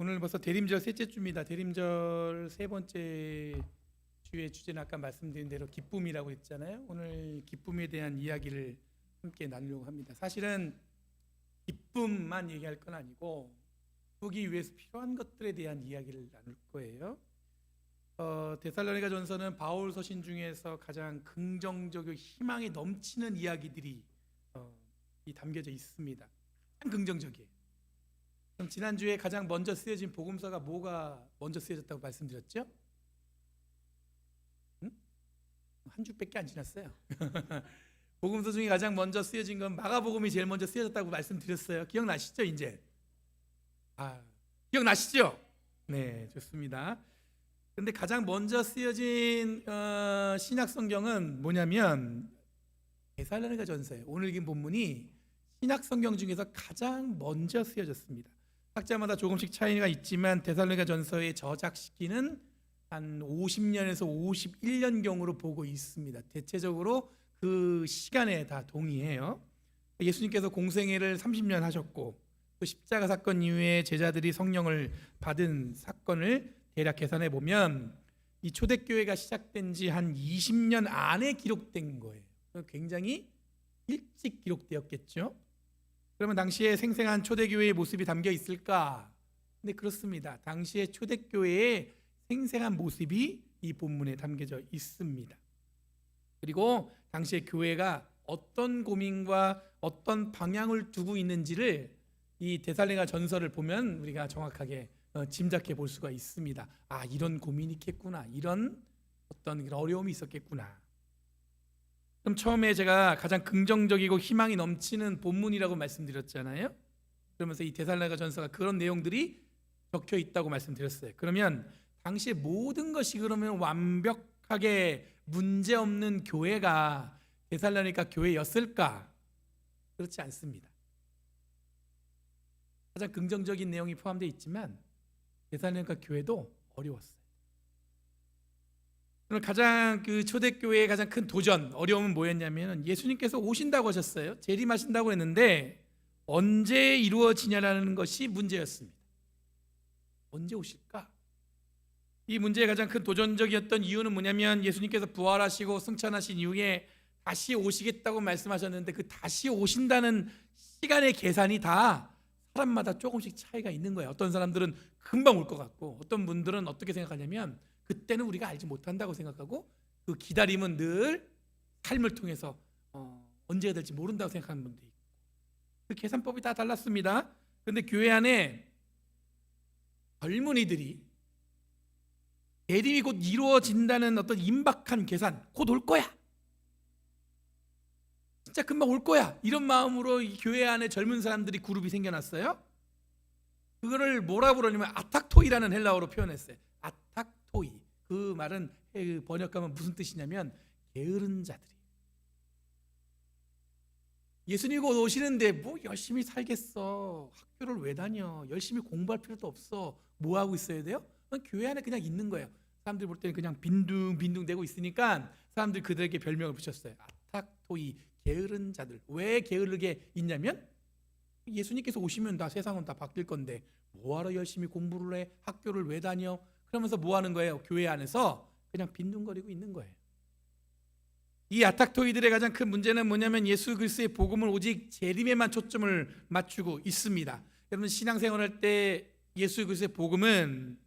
오늘 벌써 대림절 셋째 주입니다. 대림절 세 번째 주의 주제는 아까 말씀드린 대로 기쁨이라고 했잖아요. 오늘 기쁨에 대한 이야기를 함께 나누려고 합니다. 사실은 기쁨만 얘기할 건 아니고 기쁘기 위해서 필요한 것들에 대한 이야기를 나눌 거예요. 데살로니가 전서는 바울 서신 중에서 가장 긍정적이고 희망이 넘치는 이야기들이 담겨져 있습니다. 가장 긍정적이에요. 그럼 지난주에 가장 먼저 쓰여진 복음서가 뭐가 먼저 쓰여졌다고 말씀드렸죠? 한 주밖에 안 지났어요. 복음서 중에 가장 먼저 쓰여진 건 마가복음이 제일 먼저 쓰여졌다고 말씀드렸어요. 기억나시죠? 이제 기억나시죠? 네, 좋습니다. 근데 가장 먼저 쓰여진 신약 성경은 뭐냐면 데살로니가 전서예요. 오늘 읽은 본문이 신약 성경 중에서 가장 먼저 쓰여졌습니다. 학자마다 조금씩 차이가 있지만 데살로니가 전서의 저작 시기는 한 50년에서 51년경으로 보고 있습니다. 대체적으로 그 시간에 다 동의해요. 예수님께서 공생애를 30년 하셨고 또 십자가 사건 이후에 제자들이 성령을 받은 사건을 대략 계산해 보면 이 초대교회가 시작된 지 한 20년 안에 기록된 거예요. 굉장히 일찍 기록되었겠죠. 그러면 당시에 생생한 초대교회의 모습이 담겨 있을까? 네, 그렇습니다. 당시에 초대교회의 생생한 모습이 이 본문에 담겨져 있습니다. 그리고 당시에 교회가 어떤 고민과 어떤 방향을 두고 있는지를 이 데살로니가 전서를 보면 우리가 정확하게 짐작해 볼 수가 있습니다. 이런 고민이 있겠구나, 이런 어떤 어려움이 있었겠구나. 그럼 처음에 제가 가장 긍정적이고 희망이 넘치는 본문이라고 말씀드렸잖아요. 그러면서 이 데살로니가 전서가 그런 내용들이 적혀 있다고 말씀드렸어요. 그러면 당시에 모든 것이 그러면 완벽하게 문제없는 교회가 데살로니가 교회였을까? 그렇지 않습니다. 가장 긍정적인 내용이 포함되어 있지만 데살로니가 교회도 어려웠어요. 가장 그 초대교회의 가장 큰 도전, 어려움은 뭐였냐면 예수님께서 오신다고 하셨어요. 재림하신다고 했는데 언제 이루어지냐라는 것이 문제였습니다. 언제 오실까? 이 문제의 가장 큰 도전적이었던 이유는 뭐냐면 예수님께서 부활하시고 승천하신 이후에 다시 오시겠다고 말씀하셨는데 그 다시 오신다는 시간의 계산이 다 사람마다 조금씩 차이가 있는 거예요. 어떤 사람들은 금방 올 것 같고 어떤 분들은 어떻게 생각하냐면 그때는 우리가 알지 못한다고 생각하고 그 기다림은 늘 삶을 통해서 언제가 될지 모른다고 생각하는 분들이 있고 그 계산법이 다 달랐습니다. 그런데 교회 안에 젊은이들이 대림이 곧 이루어진다는 어떤 임박한 계산, 곧 올 거야, 진짜 금방 올 거야, 이런 마음으로 이 교회 안에 젊은 사람들이 그룹이 생겨났어요. 그거를 뭐라고 그러냐면 아탁토이라는 헬라어로 표현했어요. 아탁토이. 그 말은 번역하면 무슨 뜻이냐면 게으른 자들이. 예수님이 곧 오시는데 뭐 열심히 살겠어, 학교를 왜 다녀, 열심히 공부할 필요도 없어, 뭐 하고 있어야 돼요? 교회 안에 그냥 있는 거예요. 사람들이 볼 때는 그냥 빈둥빈둥 대고 있으니까 사람들이 그들에게 별명을 붙였어요. 아탁토이, 게으른 자들. 왜 게으르게 있냐면 예수님께서 오시면 다 세상은 다 바뀔 건데 뭐하러 열심히 공부를 해, 학교를 왜 다녀, 그러면서 뭐 하는 거예요? 교회 안에서 그냥 빈둥거리고 있는 거예요. 이 아탁토이들의 가장 큰 문제는 뭐냐면 예수 그리스도의 복음을 오직 재림에만 초점을 맞추고 있습니다. 여러분 신앙생활할 때 예수 그리스도의 복음은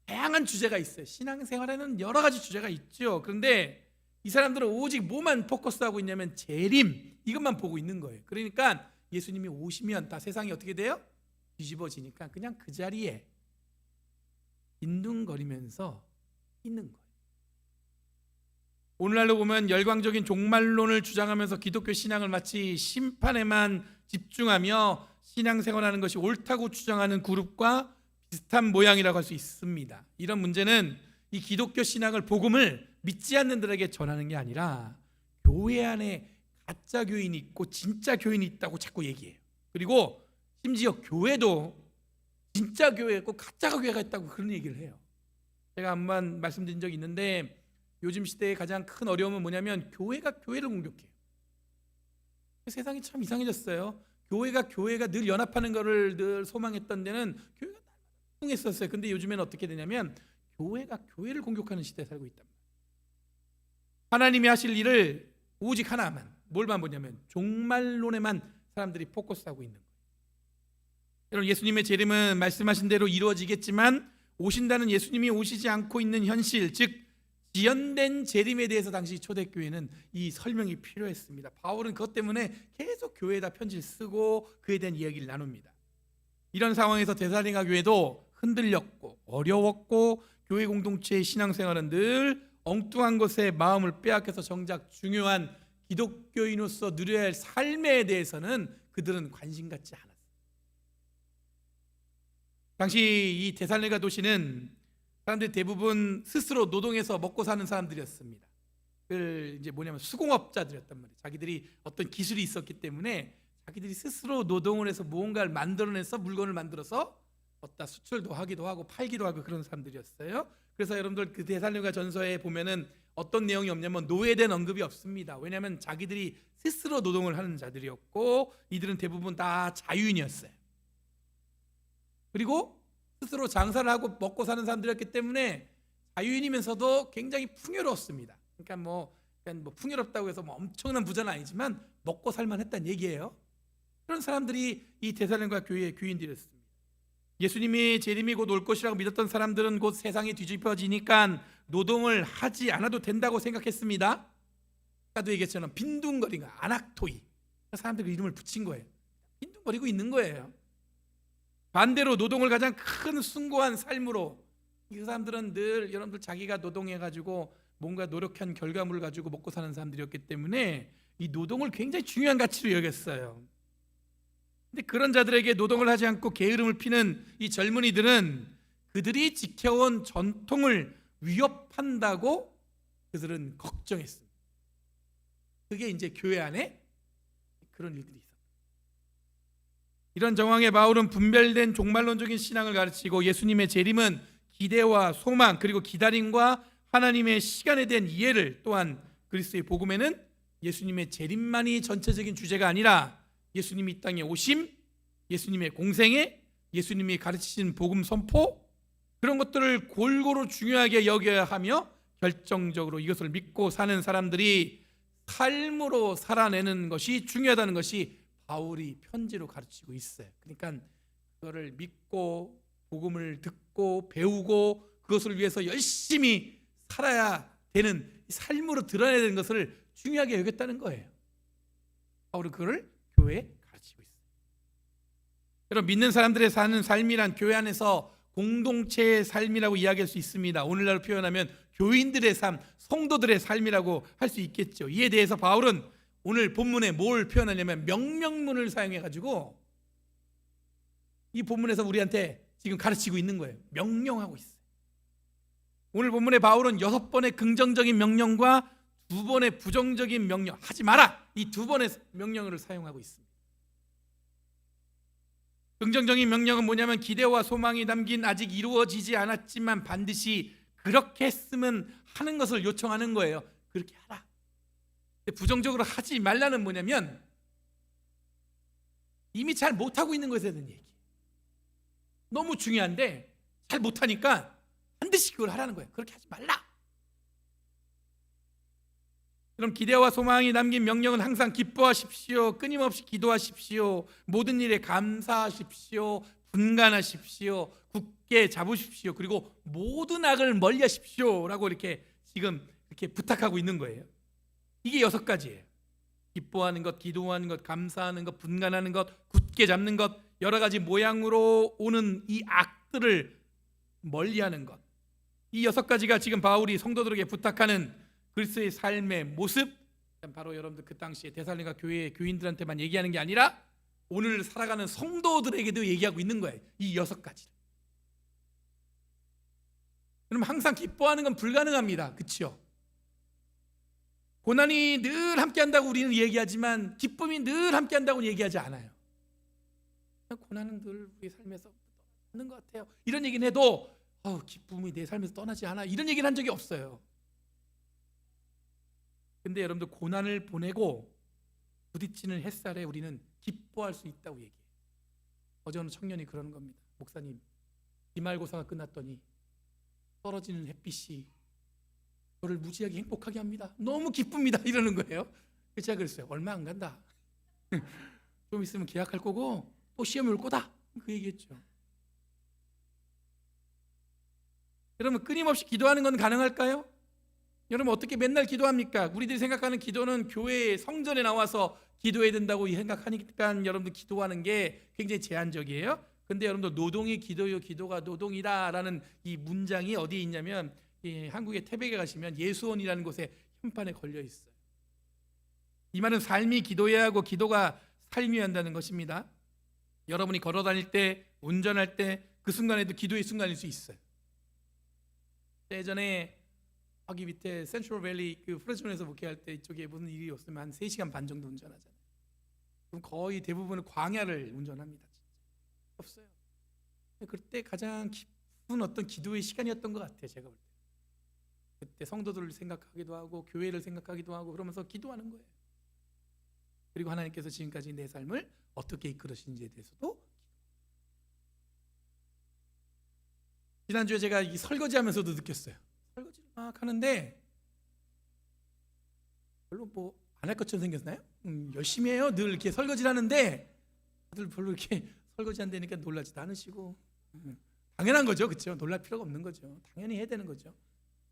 다양한 주제가 있어요. 신앙생활에는 여러 가지 주제가 있죠. 그런데 이 사람들은 오직 뭐만 포커스하고 있냐면 재림, 이것만 보고 있는 거예요. 그러니까 예수님이 오시면 다 세상이 어떻게 돼요? 뒤집어지니까 그냥 그 자리에 빈둥거리면서 있는 거예요. 오늘날로 보면 열광적인 종말론을 주장하면서 기독교 신앙을 마치 심판에만 집중하며 신앙생활하는 것이 옳다고 주장하는 그룹과 비슷한 모양이라고 할 수 있습니다. 이런 문제는 이 기독교 신앙을, 복음을 믿지 않는 들에게 전하는 게 아니라 교회 안에 가짜 교인이 있고 진짜 교인이 있다고 자꾸 얘기해요. 그리고 심지어 교회도 진짜 교회가 있고 가짜 교회가 있다고 그런 얘기를 해요. 제가 한번 말씀드린 적이 있는데 요즘 시대의 가장 큰 어려움은 뭐냐면 교회가 교회를 공격해요. 세상이 참 이상해졌어요. 교회가 늘 연합하는 것을 늘 소망했던 데는 교회가 흉했었어요. 근데 요즘에는 어떻게 되냐면 교회가 교회를 공격하는 시대에 살고 있단 말이에요. 하나님이 하실 일을 오직 하나만, 뭘만 보냐면 종말론에만 사람들이 포커스하고 있는 거예요. 여러분, 예수님의 재림은 말씀하신 대로 이루어지겠지만 오신다는 예수님이 오시지 않고 있는 현실, 즉 지연된 재림에 대해서 당시 초대교회는 이 설명이 필요했습니다. 바울은 그것 때문에 계속 교회에다 편지를 쓰고 그에 대한 이야기를 나눕니다. 이런 상황에서 데살로니가 교회도 흔들렸고 어려웠고 교회 공동체의 신앙생활은 늘 엉뚱한 것에 마음을 빼앗겨서 정작 중요한 기독교인으로서 누려야 할 삶에 대해서는 그들은 관심 갖지 않았어요. 당시 이 데살로니가 도시는 사람들이 대부분 스스로 노동해서 먹고 사는 사람들이었습니다. 그 이제 뭐냐면 수공업자들이었단 말이에요. 자기들이 어떤 기술이 있었기 때문에 자기들이 스스로 노동을 해서 무언가를 만들어내서 물건을 만들어서 어디다 수출도 하기도 하고 팔기도 하고 그런 사람들이었어요. 그래서 여러분들 그 데살로니가 전서에 보면은 어떤 내용이 없냐면 노예에 대한 언급이 없습니다. 왜냐하면 자기들이 스스로 노동을 하는 자들이었고 이들은 대부분 다 자유인이었어요. 그리고 스스로 장사를 하고 먹고 사는 사람들이었기 때문에 자유인이면서도 굉장히 풍요로웠습니다. 그러니까 풍요롭다고 해서 엄청난 부자는 아니지만 먹고 살만했다는 얘기예요. 그런 사람들이 이 데살로니가 교회의 교인들이었습니다. 예수님이 재림이 곧 올 것이라고 믿었던 사람들은 곧 세상이 뒤집어지니까 노동을 하지 않아도 된다고 생각했습니다. 아까도 얘기했잖아요. 빈둥거리가 아낙토이, 사람들이 이름을 붙인 거예요. 빈둥거리고 있는 거예요. 반대로 노동을 가장 큰 숭고한 삶으로, 이 사람들은 늘 여러분들 자기가 노동해가지고 뭔가 노력한 결과물을 가지고 먹고 사는 사람들이었기 때문에 이 노동을 굉장히 중요한 가치로 여겼어요. 근데 그런 자들에게 노동을 하지 않고 게으름을 피는 이 젊은이들은 그들이 지켜온 전통을 위협한다고 그들은 걱정했습니다. 그게 이제 교회 안에 그런 일들이 있었어요. 이런 정황에 바울은 분별된 종말론적인 신앙을 가르치고 예수님의 재림은 기대와 소망 그리고 기다림과 하나님의 시간에 대한 이해를, 또한 그리스도의 복음에는 예수님의 재림만이 전체적인 주제가 아니라 예수님이 이 땅에 오심, 예수님의 공생애, 예수님이 가르치신 복음 선포, 그런 것들을 골고루 중요하게 여겨야 하며 결정적으로 이것을 믿고 사는 사람들이 삶으로 살아내는 것이 중요하다는 것이 바울이 편지로 가르치고 있어요. 그러니까 그거를 믿고 복음을 듣고 배우고 그것을 위해서 열심히 살아야 되는 삶으로 드러내야 되는 것을 중요하게 여겼다는 거예요. 바울은 그걸 교회에 가르치고 있어요. 여러분, 믿는 사람들의 사는 삶이란 교회 안에서 공동체의 삶이라고 이야기할 수 있습니다. 오늘날 표현하면 교인들의 삶, 성도들의 삶이라고 할 수 있겠죠. 이에 대해서 바울은 오늘 본문에 뭘 표현하냐면 명령문을 사용해가지고 이 본문에서 우리한테 지금 가르치고 있는 거예요. 명령하고 있어요. 오늘 본문에 바울은 6번의 긍정적인 명령과 2번의 부정적인 명령, 하지 마라, 이 2번의 명령을 사용하고 있습니다. 긍정적인 명령은 뭐냐면 기대와 소망이 담긴 아직 이루어지지 않았지만 반드시 그렇게 했으면 하는 것을 요청하는 거예요. 그렇게 하라. 부정적으로 하지 말라는 뭐냐면 이미 잘 못하고 있는 것에 대한 얘기. 너무 중요한데 잘 못하니까 반드시 그걸 하라는 거예요. 그렇게 하지 말라. 그럼 기대와 소망이 담긴 명령은 항상 기뻐하십시오, 끊임없이 기도하십시오, 모든 일에 감사하십시오, 분간하십시오, 굳게 잡으십시오, 그리고 모든 악을 멀리하십시오 라고 이렇게 지금 이렇게 부탁하고 있는 거예요. 이게 6가지예요. 기뻐하는 것, 기도하는 것, 감사하는 것, 분간하는 것, 굳게 잡는 것, 여러 가지 모양으로 오는 이 악들을 멀리하는 것. 이 6가지가 지금 바울이 성도들에게 부탁하는 그리스도의 삶의 모습, 바로 여러분들 그 당시에 데살로니가 교회의 교인들한테만 얘기하는 게 아니라 오늘 살아가는 성도들에게도 얘기하고 있는 거예요. 이 6가지. 그럼 항상 기뻐하는 건 불가능합니다. 그렇죠? 고난이 늘 함께한다고 우리는 얘기하지만 기쁨이 늘 함께한다고 얘기하지 않아요. 고난은 늘 우리 삶에서 떠나는 것 같아요. 이런 얘기는 해도 기쁨이 내 삶에서 떠나지 않아, 이런 얘기는 한 적이 없어요. 근데 여러분들 고난을 보내고 부딪히는 햇살에 우리는 기뻐할 수 있다고 얘기해요. 어제 어느 청년이 그러는 겁니다. 목사님, 기말고사가 끝났더니 떨어지는 햇빛이 저를 무지하게 행복하게 합니다. 너무 기쁩니다. 이러는 거예요. 그래서 제가 그랬어요. 얼마 안 간다. 좀 있으면 계약할 거고 또 시험이 올 거다. 그 얘기했죠. 여러분, 끊임없이 기도하는 건 가능할까요? 여러분, 어떻게 맨날 기도합니까? 우리들이 생각하는 기도는 교회 성전에 나와서 기도해야 된다고 생각하니까 여러분들 기도하는 게 굉장히 제한적이에요. 근데 여러분들 노동이 기도요, 기도가 노동이다라는 이 문장이 어디에 있냐면 이 한국의 태백에 가시면 예수원이라는 곳에 현판에 걸려 있어요. 이 말은 삶이 기도해야 하고 기도가 삶이어야 한다는 것입니다. 여러분이 걸어 다닐 때, 운전할 때 그 순간에도 기도의 순간일 수 있어요. 예전에 여기 밑에 센트럴 밸리 그 프레즈원에서 목회할 때 이쪽에 무슨 일이 없으면 한 3시간 반 정도 운전하잖아요. 그럼 거의 대부분은 광야를 운전합니다. 진짜 없어요. 그때 가장 깊은 어떤 기도의 시간이었던 것 같아요. 제가 볼 때. 그때 성도들을 생각하기도 하고 교회를 생각하기도 하고 그러면서 기도하는 거예요. 그리고 하나님께서 지금까지 내 삶을 어떻게 이끌으시는지에 대해서도. 지난주에 제가 이 설거지하면서도 느꼈어요. 설거지를 막 하는데 별로 뭐 안 할 것처럼 생겼나요? 열심히 해요. 늘 이렇게 설거지를 하는데 다들 별로 이렇게 설거지 안 되니까 놀라지도 않으시고 당연한 거죠. 그렇죠? 놀랄 필요가 없는 거죠. 당연히 해야 되는 거죠.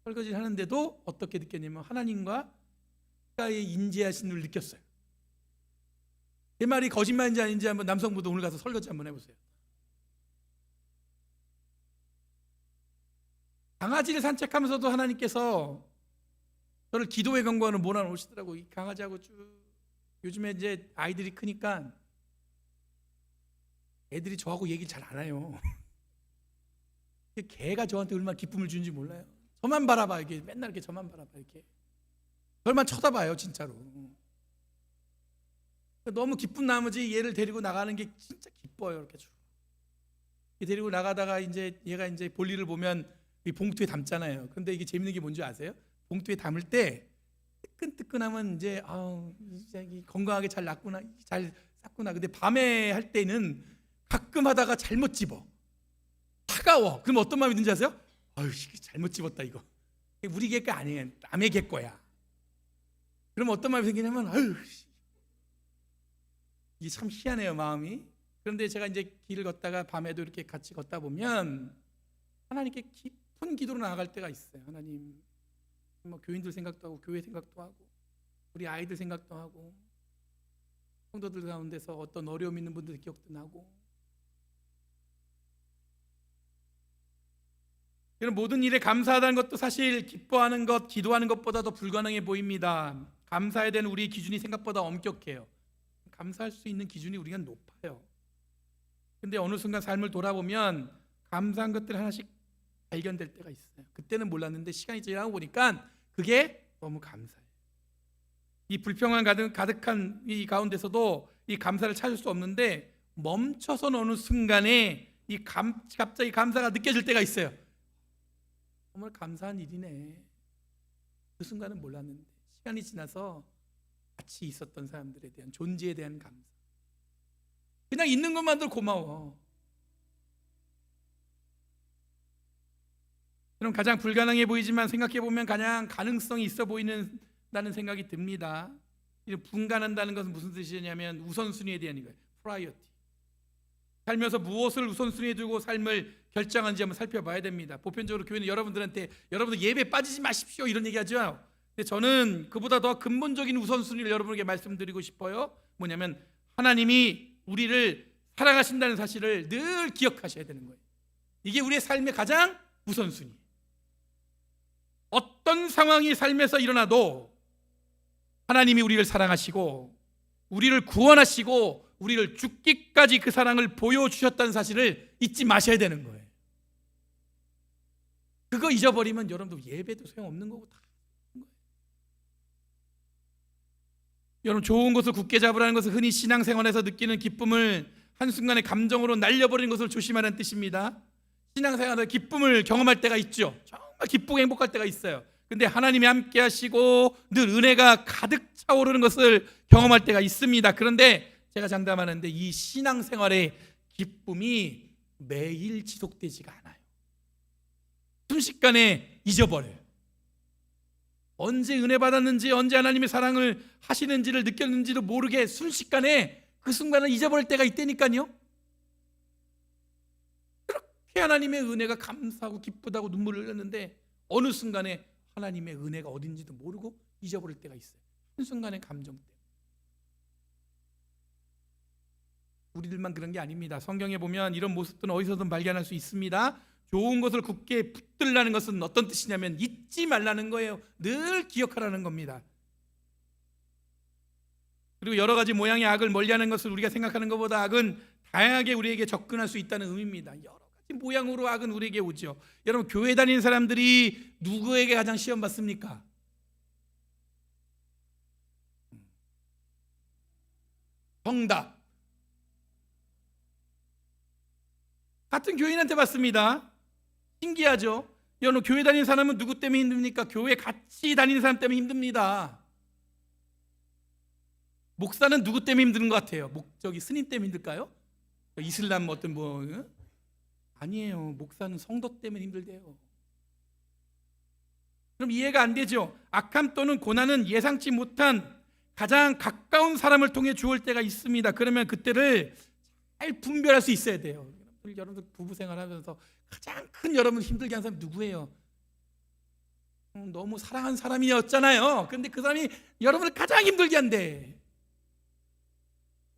설거지를 하는데도 어떻게 느꼈냐면 하나님과 가까이 인지하신 걸 느꼈어요. 제 말이 거짓말인지 아닌지 한번 남성분도 오늘 가서 설거지 한번 해보세요. 강아지를 산책하면서도 하나님께서 저를 기도의 경관으로 몰아놓으시더라고. 이 강아지하고 쭉 요즘에 이제 아이들이 크니까 애들이 저하고 얘기 잘 안 해요. 개가 저한테 얼마나 기쁨을 주는지 몰라요. 저만 바라봐. 이게 맨날 이렇게 저만 바라봐. 이렇게 저만 쳐다봐요, 진짜로. 너무 기쁜 나머지 얘를 데리고 나가는 게 진짜 기뻐요. 이렇게 쭉 데리고 나가다가 이제 얘가 이제 볼일을 보면 이 봉투에 담잖아요. 근데 이게 재밌는 게 뭔지 아세요? 봉투에 담을 때 뜨끈뜨끈하면 이제 이제 건강하게 잘 났구나, 잘 쌌구나. 근데 밤에 할 때는 가끔 하다가 잘못 집어. 차가워. 그럼 어떤 마음이 드는지 아세요? 아유, 잘못 집었다 이거. 우리 개가 아니에요. 남의 개 거야. 그럼 어떤 마음이 생기냐면 아유, 이게 참 희한해요, 마음이. 그런데 제가 이제 길을 걷다가 밤에도 이렇게 같이 걷다 보면 하나님께 깊은 기도로 나아갈 때가 있어요. 하나님, 뭐 교인들 생각도 하고 교회 생각도 하고 우리 아이들 생각도 하고 성도들 가운데서 어떤 어려움 있는 분들 기억도 나고. 이런 모든 일에 감사하다는 것도 사실 기뻐하는 것, 기도하는 것보다 더 불가능해 보입니다. 감사해야 되는 우리의 기준이 생각보다 엄격해요. 감사할 수 있는 기준이 우리가 높아요. 근데 어느 순간 삶을 돌아보면 감사한 것들 하나씩 발견될 때가 있어요. 그때는 몰랐는데 시간이 지나고 보니까 그게 너무 감사해요. 이 불평만 가득한 이 가운데서도 이 감사를 찾을 수 없는데 멈춰선 어느 순간에 갑자기 감사가 느껴질 때가 있어요. 정말 감사한 일이네. 그 순간은 몰랐는데 시간이 지나서 같이 있었던 사람들에 대한 존재에 대한 감사. 그냥 있는 것만도 고마워. 그럼 가장 불가능해 보이지만 생각해보면 가장 가능성이 있어 보이는다는 생각이 듭니다. 분간한다는 것은 무슨 뜻이냐면 우선순위에 대한 이거예요. 프라이어티. 살면서 무엇을 우선순위에 두고 삶을 결정하는지 한번 살펴봐야 됩니다. 보편적으로 교회는 여러분들 예배 빠지지 마십시오 이런 얘기하죠. 근데 저는 그보다 더 근본적인 우선순위를 여러분에게 말씀드리고 싶어요. 뭐냐면 하나님이 우리를 사랑하신다는 사실을 늘 기억하셔야 되는 거예요. 이게 우리의 삶의 가장 우선순위. 어떤 상황이 삶에서 일어나도 하나님이 우리를 사랑하시고 우리를 구원하시고 우리를 죽기까지 그 사랑을 보여주셨다는 사실을 잊지 마셔야 되는 거예요. 그거 잊어버리면 여러분도 예배도 소용없는 거고 다 거예요. 여러분, 좋은 것을 굳게 잡으라는 것은 흔히 신앙생활에서 느끼는 기쁨을 한순간에 감정으로 날려버리는 것을 조심하라는 뜻입니다. 신앙생활에서 기쁨을 경험할 때가 있죠. 정말 기쁘고 행복할 때가 있어요. 근데 하나님이 함께 하시고 늘 은혜가 가득 차오르는 것을 경험할 때가 있습니다. 그런데 제가 장담하는데 이 신앙생활의 기쁨이 매일 지속되지가 않아요. 순식간에 잊어버려요. 언제 은혜 받았는지, 언제 하나님의 사랑을 하시는지를 느꼈는지도 모르게 순식간에 그 순간을 잊어버릴 때가 있다니까요. 그렇게 하나님의 은혜가 감사하고 기쁘다고 눈물을 흘렸는데 어느 순간에 하나님의 은혜가 어딘지도 모르고 잊어버릴 때가 있어요. 한순간의 감정 때문에. 우리들만 그런 게 아닙니다. 성경에 보면 이런 모습들은 어디서든 발견할 수 있습니다. 좋은 것을 굳게 붙들라는 것은 어떤 뜻이냐면 잊지 말라는 거예요. 늘 기억하라는 겁니다. 그리고 여러 가지 모양의 악을 멀리하는 것을 우리가 생각하는 것보다 악은 다양하게 우리에게 접근할 수 있다는 의미입니다. 여러 가지 모양으로 악은 우리에게 오죠. 여러분, 교회 다니는 사람들이 누구에게 가장 시험 받습니까? 정답, 같은 교인한테 받습니다. 신기하죠? 여러분, 교회 다니는 사람은 누구 때문에 힘듭니까? 교회 같이 다니는 사람 때문에 힘듭니다. 목사는 누구 때문에 힘든 것 같아요? 저기 스님 때문에 힘들까요? 이슬람 어떤 아니에요. 목사는 성도 때문에 힘들대요. 그럼 이해가 안 되죠? 악함 또는 고난은 예상치 못한 가장 가까운 사람을 통해 주어올 때가 있습니다. 그러면 그때를 잘 분별할 수 있어야 돼요. 여러분들 부부 생활하면서 가장 큰 여러분 힘들게 한 사람이 누구예요? 너무 사랑한 사람이었잖아요. 그런데 그 사람이 여러분을 가장 힘들게 한대.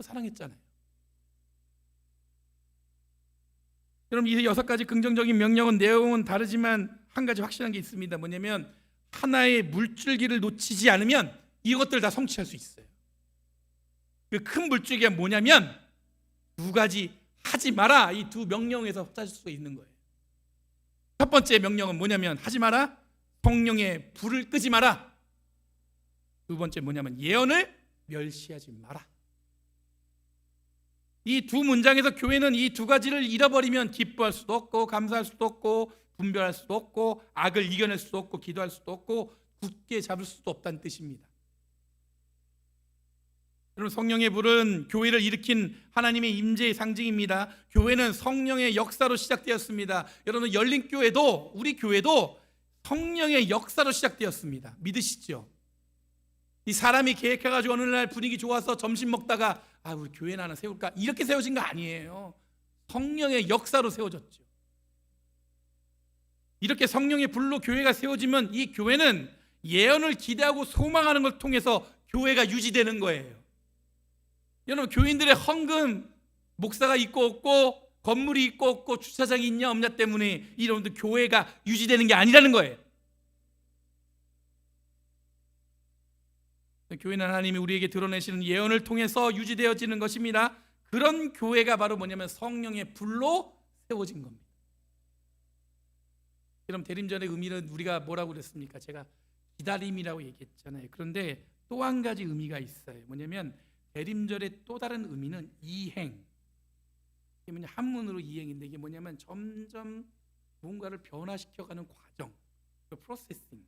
사랑했잖아요. 여러분, 이 6가지 긍정적인 명령은 내용은 다르지만 한 가지 확실한 게 있습니다. 뭐냐면 하나의 물줄기를 놓치지 않으면 이것들 다 성취할 수 있어요. 그 큰 물줄기가 뭐냐면 2가지 하지 마라, 이 2 명령에서 찾을 수가 있는 거예요. 첫 번째 명령은 뭐냐면 하지 마라, 성령의 불을 끄지 마라. 2번째 뭐냐면 예언을 멸시하지 마라. 이 2 문장에서 교회는 이 2가지를 잃어버리면 기뻐할 수도 없고 감사할 수도 없고 분별할 수도 없고 악을 이겨낼 수도 없고 기도할 수도 없고 굳게 잡을 수도 없다는 뜻입니다. 여러분, 성령의 불은 교회를 일으킨 하나님의 임재의 상징입니다. 교회는 성령의 역사로 시작되었습니다. 여러분, 열린교회도, 우리 교회도 성령의 역사로 시작되었습니다. 믿으시죠? 이 사람이 계획해가지고 어느 날 분위기 좋아서 점심 먹다가 우리 교회는 하나 세울까, 이렇게 세워진 거 아니에요. 성령의 역사로 세워졌죠. 이렇게 성령의 불로 교회가 세워지면 이 교회는 예언을 기대하고 소망하는 걸 통해서 교회가 유지되는 거예요. 여러분, 교인들의 헌금, 목사가 있고 없고 건물이 있고 없고 주차장이 있냐 없냐 때문에 여러분들 교회가 유지되는 게 아니라는 거예요. 교회는 하나님이 우리에게 드러내시는 예언을 통해서 유지되어지는 것입니다. 그런 교회가 바로 뭐냐면 성령의 불로 세워진 겁니다. 그럼 대림절의 의미는 우리가 뭐라고 그랬습니까? 제가 기다림이라고 얘기했잖아요. 그런데 또 한 가지 의미가 있어요. 뭐냐면 대림절의 또 다른 의미는 이행. 이게 뭐냐, 한문으로 이행인데 이게 뭐냐면 점점 무언가를 변화시켜가는 과정, 그 프로세싱.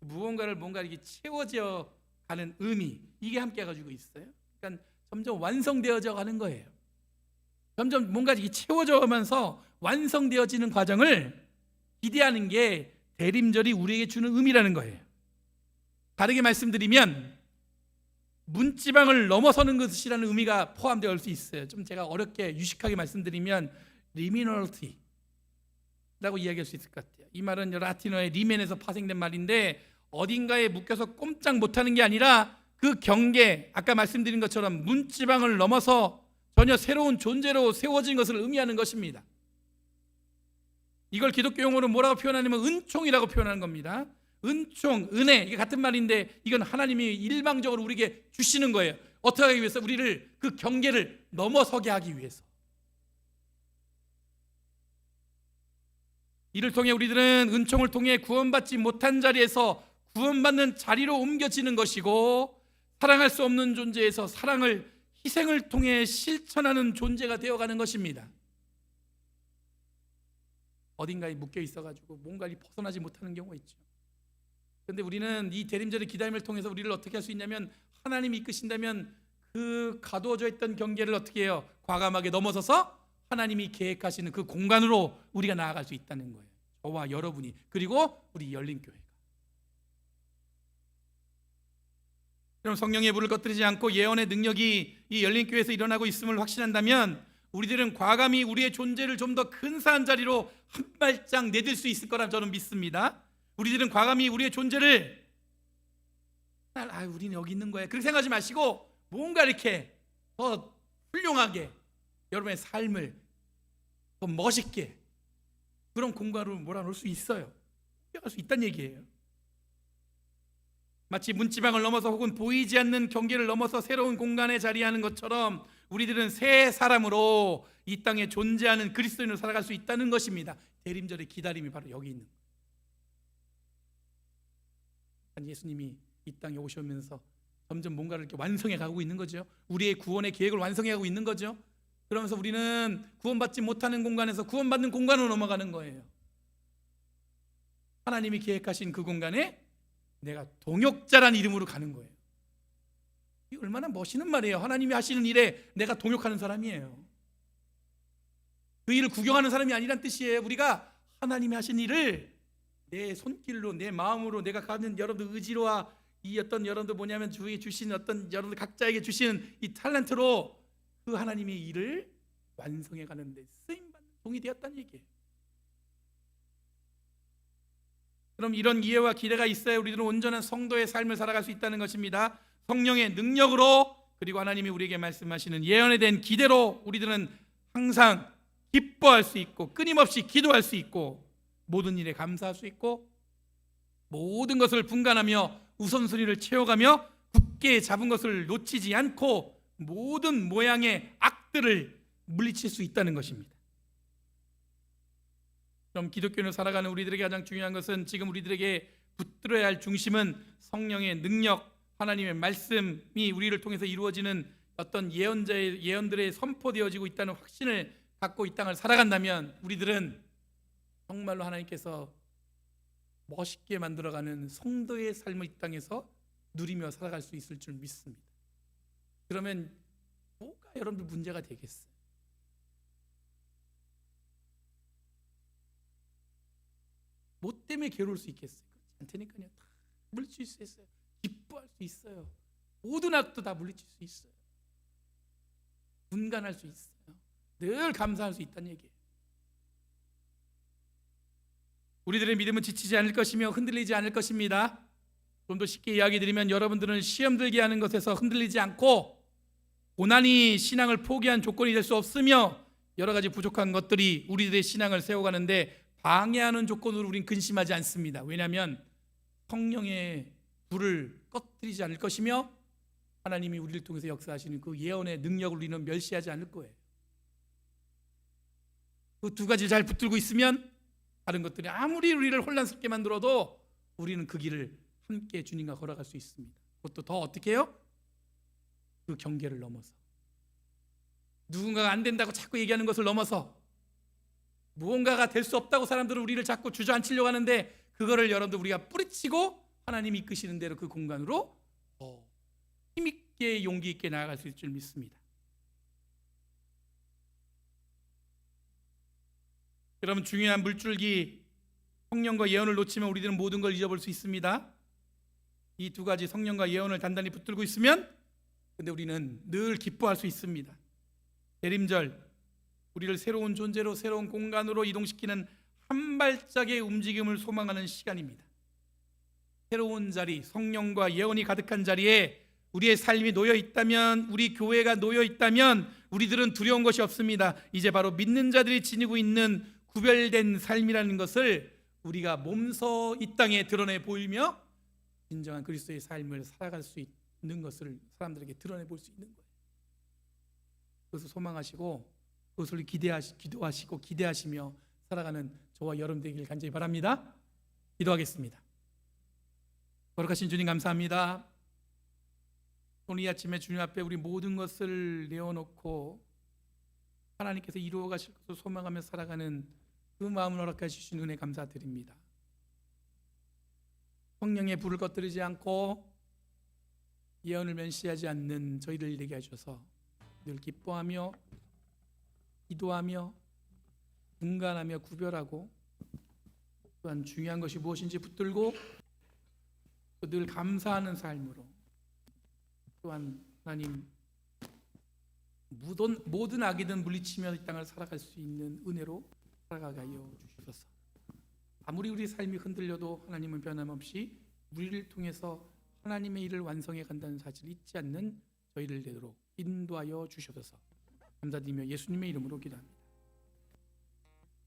무언가를 뭔가 이렇게 채워져 가는 의미, 이게 함께 가지고 있어요. 그러니까 점점 완성되어져 가는 거예요. 점점 뭔가 이렇게 채워져 가면서 완성되어지는 과정을 기대하는 게 대림절이 우리에게 주는 의미라는 거예요. 다르게 말씀드리면 문지방을 넘어서는 것이라는 의미가 포함되어 올 수 있어요. 좀 제가 어렵게 유식하게 말씀드리면 리미널티라고 이야기할 수 있을 것 같아요. 이 말은 라틴어의 리멘에서 파생된 말인데 어딘가에 묶여서 꼼짝 못하는 게 아니라 그 경계, 아까 말씀드린 것처럼 문지방을 넘어서 전혀 새로운 존재로 세워진 것을 의미하는 것입니다. 이걸 기독교 용어로 뭐라고 표현하냐면 은총이라고 표현하는 겁니다. 은총, 은혜, 이게 같은 말인데 이건 하나님이 일방적으로 우리에게 주시는 거예요. 어떻게 하기 위해서? 우리를 그 경계를 넘어서게 하기 위해서. 이를 통해 우리들은 은총을 통해 구원받지 못한 자리에서 구원받는 자리로 옮겨지는 것이고, 사랑할 수 없는 존재에서 사랑을, 희생을 통해 실천하는 존재가 되어가는 것입니다. 어딘가에 묶여 있어가지고 뭔가를 벗어나지 못하는 경우가 있죠. 그런데 우리는 이 대림절의 기다림을 통해서 우리를 어떻게 할 수 있냐면, 하나님이 이끄신다면 그 가두어져 있던 경계를 어떻게 해요? 과감하게 넘어서서 하나님이 계획하시는 그 공간으로 우리가 나아갈 수 있다는 거예요. 저와 여러분이, 그리고 우리 열린교회가. 그럼 성령의 불을 꺼뜨리지 않고 예언의 능력이 이 열린교회에서 일어나고 있음을 확신한다면 우리들은 과감히 우리의 존재를 좀 더 근사한 자리로 한 발짝 내딜 수 있을 거라 저는 믿습니다. 우리들은 과감히 우리의 존재를 우리는 여기 있는 거야 그렇게 생각하지 마시고 뭔가 이렇게 더 훌륭하게 여러분의 삶을 더 멋있게 그런 공간으로 몰아넣을 수 있어요. 할 수 있다는 얘기예요. 마치 문지방을 넘어서 혹은 보이지 않는 경계를 넘어서 새로운 공간에 자리하는 것처럼 우리들은 새 사람으로 이 땅에 존재하는 그리스도인으로 살아갈 수 있다는 것입니다. 대림절의 기다림이 바로 여기 있는 거예요. 예수님이 이 땅에 오시면서 점점 뭔가를 이렇게 완성해 가고 있는 거죠. 우리의 구원의 계획을 완성해 가고 있는 거죠. 그러면서 우리는 구원받지 못하는 공간에서 구원받는 공간으로 넘어가는 거예요. 하나님이 계획하신 그 공간에 내가 동역자란 이름으로 가는 거예요. 이 얼마나 멋있는 말이에요. 하나님이 하시는 일에 내가 동역하는 사람이에요. 그 일을 구경하는 사람이 아니란 뜻이에요. 우리가 하나님이 하신 일을 내 손길로, 내 마음으로, 내가 가진 여러분들 의지로와 이 어떤 여러분들 뭐냐면 주위에 주신 어떤 여러분들 각자에게 주시는 이 탤런트로 그 하나님의 일을 완성해 가는데 쓰임받는 종이 되었다는 얘기예요. 그럼 이런 이해와 기대가 있어야 우리들은 온전한 성도의 삶을 살아갈 수 있다는 것입니다. 성령의 능력으로, 그리고 하나님이 우리에게 말씀하시는 예언에 대한 기대로 우리들은 항상 기뻐할 수 있고 끊임없이 기도할 수 있고 모든 일에 감사할 수 있고 모든 것을 분간하며 우선순위를 채워가며 굳게 잡은 것을 놓치지 않고 모든 모양의 악들을 물리칠 수 있다는 것입니다. 그럼 기독교인으로 살아가는 우리들에게 가장 중요한 것은 지금 우리들에게 붙들어야 할 중심은 성령의 능력, 하나님의 말씀이 우리를 통해서 이루어지는 어떤 예언들의 선포되어지고 있다는 확신을 갖고 이 땅을 살아간다면 우리들은 정말로 하나님께서 멋있게 만들어가는 성도의 삶을 이 땅에서 누리며 살아갈 수 있을 줄 믿습니다. 그러면 뭐가 여러분들 문제가 되겠어요? 뭐 때문에 괴로울 수 있겠어요? 그렇지 않다니까요. 다 물리칠 수 있어요. 기뻐할 수 있어요. 모든 악도 다 물리칠 수 있어요. 분간할 수 있어요. 늘 감사할 수 있다는 얘기예요. 우리들의 믿음은 지치지 않을 것이며 흔들리지 않을 것입니다. 좀 더 쉽게 이야기 드리면 여러분들은 시험 들게 하는 것에서 흔들리지 않고 고난이 신앙을 포기한 조건이 될 수 없으며 여러 가지 부족한 것들이 우리들의 신앙을 세워가는데 방해하는 조건으로 우린 근심하지 않습니다. 왜냐하면 성령의 불을 꺼뜨리지 않을 것이며 하나님이 우리를 통해서 역사하시는 그 예언의 능력을 우리는 멸시하지 않을 거예요. 그 두 가지를 잘 붙들고 있으면 다른 것들이 아무리 우리를 혼란스럽게 만들어도 우리는 그 길을 함께 주님과 걸어갈 수 있습니다. 그것도 더 어떻게 해요? 그 경계를 넘어서 누군가가 안 된다고 자꾸 얘기하는 것을 넘어서 무언가가 될 수 없다고 사람들은 우리를 자꾸 주저앉히려고 하는데 그거를 여러분들 우리가 뿌리치고 하나님이 이끄시는 대로 그 공간으로 힘있게 용기 있게 나아갈 수 있을 줄 믿습니다. 여러분 중요한 물줄기 성령과 예언을 놓치면 우리들은 모든 걸 잊어버릴 수 있습니다. 이 두 가지 성령과 예언을 단단히 붙들고 있으면 근데 우리는 늘 기뻐할 수 있습니다. 대림절 우리를 새로운 존재로 새로운 공간으로 이동시키는 한 발짝의 움직임을 소망하는 시간입니다. 새로운 자리, 성령과 예언이 가득한 자리에 우리의 삶이 놓여 있다면, 우리 교회가 놓여 있다면 우리들은 두려운 것이 없습니다. 이제 바로 믿는 자들이 지니고 있는 구별된 삶이라는 것을 우리가 몸소 이 땅에 드러내 보이며 진정한 그리스도의 삶을 살아갈 수 있는 것을 사람들에게 드러내 볼 수 있는 거예요. 그것을 소망하시고 그것을 기도하시고 기대하시며 살아가는 저와 여러분 되기를 간절히 바랍니다. 기도하겠습니다. 거룩하신 주님 감사합니다. 오늘 이 아침에 주님 앞에 우리 모든 것을 내어놓고 하나님께서 이루어 가실 것을 소망하며 살아가는 그 마음을 허락해 주신 은혜 감사드립니다. 성령의 불을 꺼뜨리지 않고 예언을 멸시하지 않는 저희를 되게 하셔서 늘 기뻐하며 기도하며 분간하며 구별하고 또한 중요한 것이 무엇인지 붙들고 또 늘 감사하는 삶으로 또한 하나님 모든 악이든 물리치며 이 땅을 살아갈 수 있는 은혜로 살아가게 하여 주시옵소서. 아무리 우리 삶이 흔들려도 하나님은 변함없이 우리를 통해서 하나님의 일을 완성해 간다는 사실을 잊지 않는 저희를 되도록 인도하여 주시옵소서. 감사드리며 예수님의 이름으로 기도합니다.